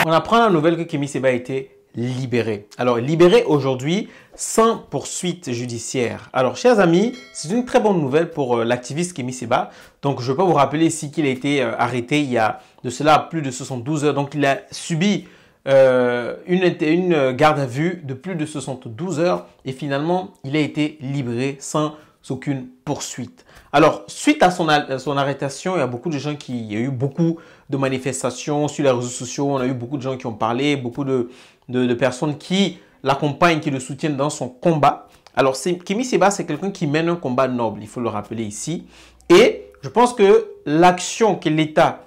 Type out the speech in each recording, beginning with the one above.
On apprend la nouvelle que Kémy Séba a été libéré. Alors, libéré aujourd'hui sans poursuite judiciaire. Alors, chers amis, c'est une très bonne nouvelle pour l'activiste Kémy Séba. Donc, je peux vous rappeler ici qu'il a été arrêté il y a de cela plus de 72 heures. Donc, il a subi une garde à vue de plus de 72 heures et finalement, il a été libéré sans aucune poursuite. Alors, suite à son arrestation, il y a beaucoup de gens il y a eu beaucoup de manifestations sur les réseaux sociaux. On a eu beaucoup de gens qui ont parlé, beaucoup de personnes qui l'accompagnent, qui le soutiennent dans son combat. Alors, Kémy Séba, c'est quelqu'un qui mène un combat noble, il faut le rappeler ici. Et je pense que l'action que l'État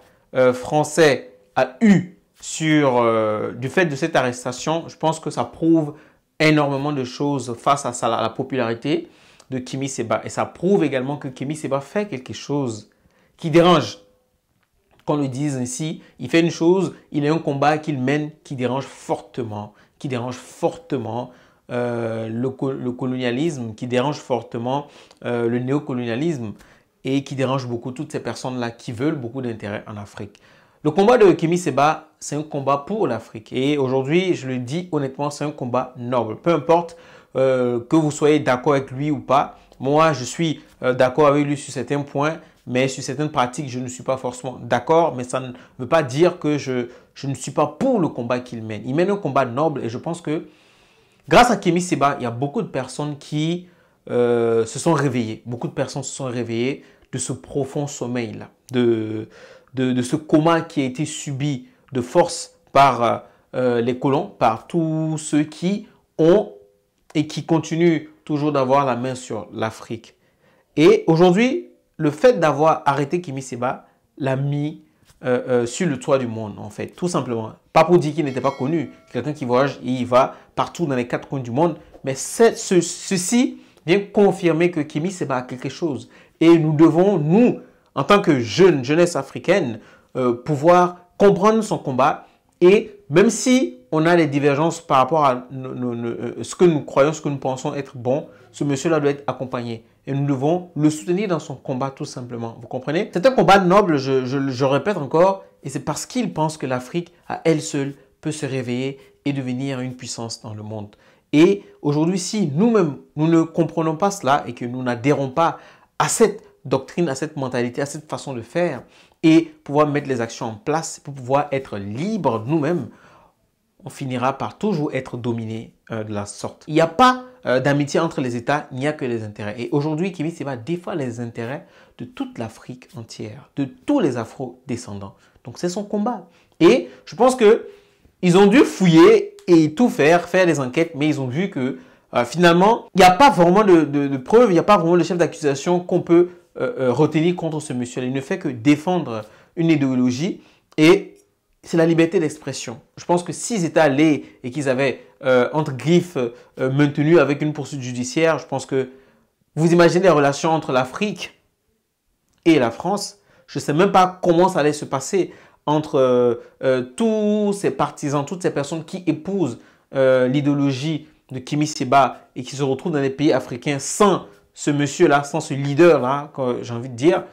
français a eue du fait de cette arrestation, je pense que ça prouve énormément de choses face à la popularité de Kémy Séba. Et ça prouve également que Kémy Séba fait quelque chose qui dérange. Qu'on le dise ainsi, il fait une chose, il a un combat qu'il mène qui dérange fortement, le colonialisme, qui dérange fortement le néocolonialisme et qui dérange beaucoup toutes ces personnes-là qui veulent beaucoup d'intérêt en Afrique. Le combat de Kémy Séba, c'est un combat pour l'Afrique. Et aujourd'hui, je le dis honnêtement, c'est un combat noble. Peu importe que vous soyez d'accord avec lui ou pas. Moi, je suis d'accord avec lui sur certains points, mais sur certaines pratiques, je ne suis pas forcément d'accord. Mais ça ne veut pas dire que je ne suis pas pour le combat qu'il mène. Il mène un combat noble et je pense que grâce à Kémy Séba, il y a beaucoup de personnes qui se sont réveillées. Beaucoup de personnes se sont réveillées de ce profond sommeil-là, de ce coma qui a été subi de force par les colons, par tous ceux qui ont et qui continuent toujours d'avoir la main sur l'Afrique. Et aujourd'hui, le fait d'avoir arrêté Kémy Séba l'a mis sur le toit du monde, en fait, tout simplement. Pas pour dire qu'il n'était pas connu. Quelqu'un qui voyage, il va partout dans les quatre coins du monde. Mais ceci vient confirmer que Kémy Séba a quelque chose. Et nous devons, nous, en tant que jeunesse africaine, pouvoir comprendre son combat. Et même si on a des divergences par rapport à ce que nous croyons, ce que nous pensons être bon, ce monsieur-là doit être accompagné. Et nous devons le soutenir dans son combat tout simplement. Vous comprenez? C'est un combat noble, je répète encore, et c'est parce qu'il pense que l'Afrique, à elle seule, peut se réveiller et devenir une puissance dans le monde. Et aujourd'hui, si nous-mêmes, nous ne comprenons pas cela et que nous n'adhérons pas à cette doctrine, à cette mentalité, à cette façon de faire et pouvoir mettre les actions en place pour pouvoir être libres nous-mêmes, on finira par toujours être dominé de la sorte. Il n'y a pas d'amitié entre les États, il n'y a que les intérêts. Et aujourd'hui, Kémy Séba défend les intérêts de toute l'Afrique entière, de tous les Afro-descendants. Donc c'est son combat. Et je pense qu'ils ont dû fouiller et tout faire des enquêtes, mais ils ont vu que finalement, il n'y a pas vraiment de preuves, il n'y a pas vraiment de chef d'accusation qu'on peut retenir contre ce monsieur. Il ne fait que défendre une idéologie et c'est la liberté d'expression. Je pense que s'ils étaient allés et qu'ils avaient, entre griffes, maintenu avec une poursuite judiciaire, je pense que vous imaginez les relations entre l'Afrique et la France. Je ne sais même pas comment ça allait se passer entre tous ces partisans, toutes ces personnes qui épousent l'idéologie de Kémy Séba et qui se retrouvent dans les pays africains sans ce monsieur-là, sans ce leader-là, j'ai envie de dire.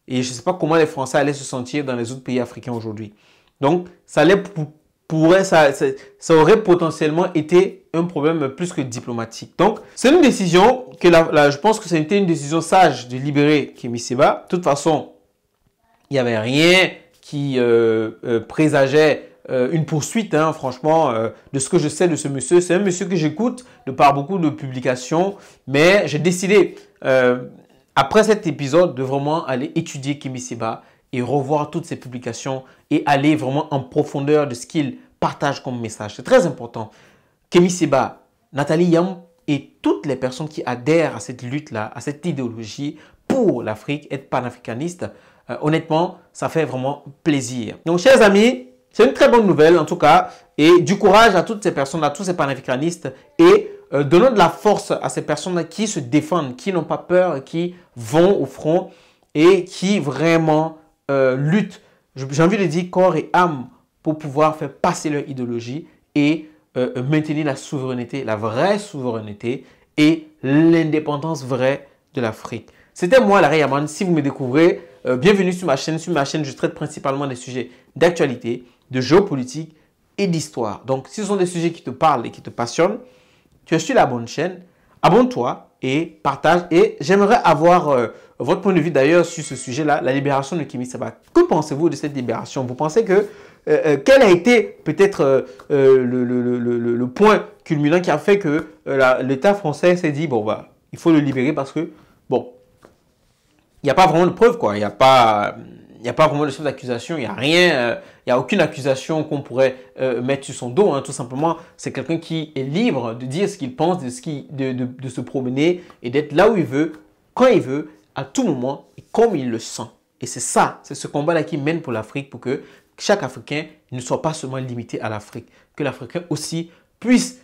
Et je ne sais pas comment les Français allaient se sentir dans les autres pays africains aujourd'hui. Donc, ça aurait potentiellement été un problème plus que diplomatique. Donc, c'est une décision que je pense que c'était une décision sage de libérer Kémy Séba. De toute façon, il n'y avait rien qui présageait une poursuite, hein, franchement, de ce que je sais de ce monsieur. C'est un monsieur que j'écoute de par beaucoup de publications, mais j'ai décidé, après cet épisode, de vraiment aller étudier Kémy Séba et revoir toutes ces publications et aller vraiment en profondeur de ce qu'il partage comme message. C'est très important. Kémy Séba, Nathalie Yam et toutes les personnes qui adhèrent à cette lutte-là, à cette idéologie pour l'Afrique, être panafricaniste, honnêtement, ça fait vraiment plaisir. Donc, chers amis, c'est une très bonne nouvelle en tout cas. Et du courage à toutes ces personnes, à tous ces panafricanistes. Et donnons de la force à ces personnes qui se défendent, qui n'ont pas peur, qui vont au front et qui vraiment luttent, j'ai envie de dire corps et âme, pour pouvoir faire passer leur idéologie et maintenir la souveraineté, la vraie souveraineté et l'indépendance vraie de l'Afrique. C'était moi, Larry Yaman. Si vous me découvrez, bienvenue sur ma chaîne. Sur ma chaîne, je traite principalement des sujets d'actualité, de géopolitique et d'histoire. Donc, si ce sont des sujets qui te parlent et qui te passionnent, tu es sur la bonne chaîne. Abonne-toi et partage. Et j'aimerais avoir votre point de vue d'ailleurs sur ce sujet-là, la libération de Kémy Séba. Que pensez-vous de cette libération? Vous pensez que quel a été peut-être le point culminant qui a fait que l'État français s'est dit, bon, bah, il faut le libérer parce que, bon, il n'y a pas vraiment de preuves, quoi. Il n'y a pas vraiment de chef d'accusation, il n'y a rien, il n'y a aucune accusation qu'on pourrait mettre sur son dos. Hein. Tout simplement, c'est quelqu'un qui est libre de dire ce qu'il pense, de se promener et d'être là où il veut, quand il veut, à tout moment et comme il le sent. Et c'est ça, c'est ce combat-là qui mène pour l'Afrique, pour que chaque Africain ne soit pas seulement limité à l'Afrique, que l'Africain aussi puisse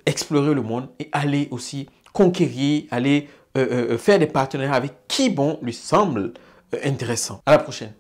explorer le monde et aller aussi conquérir, aller faire des partenariats avec qui bon lui semble intéressant. À la prochaine.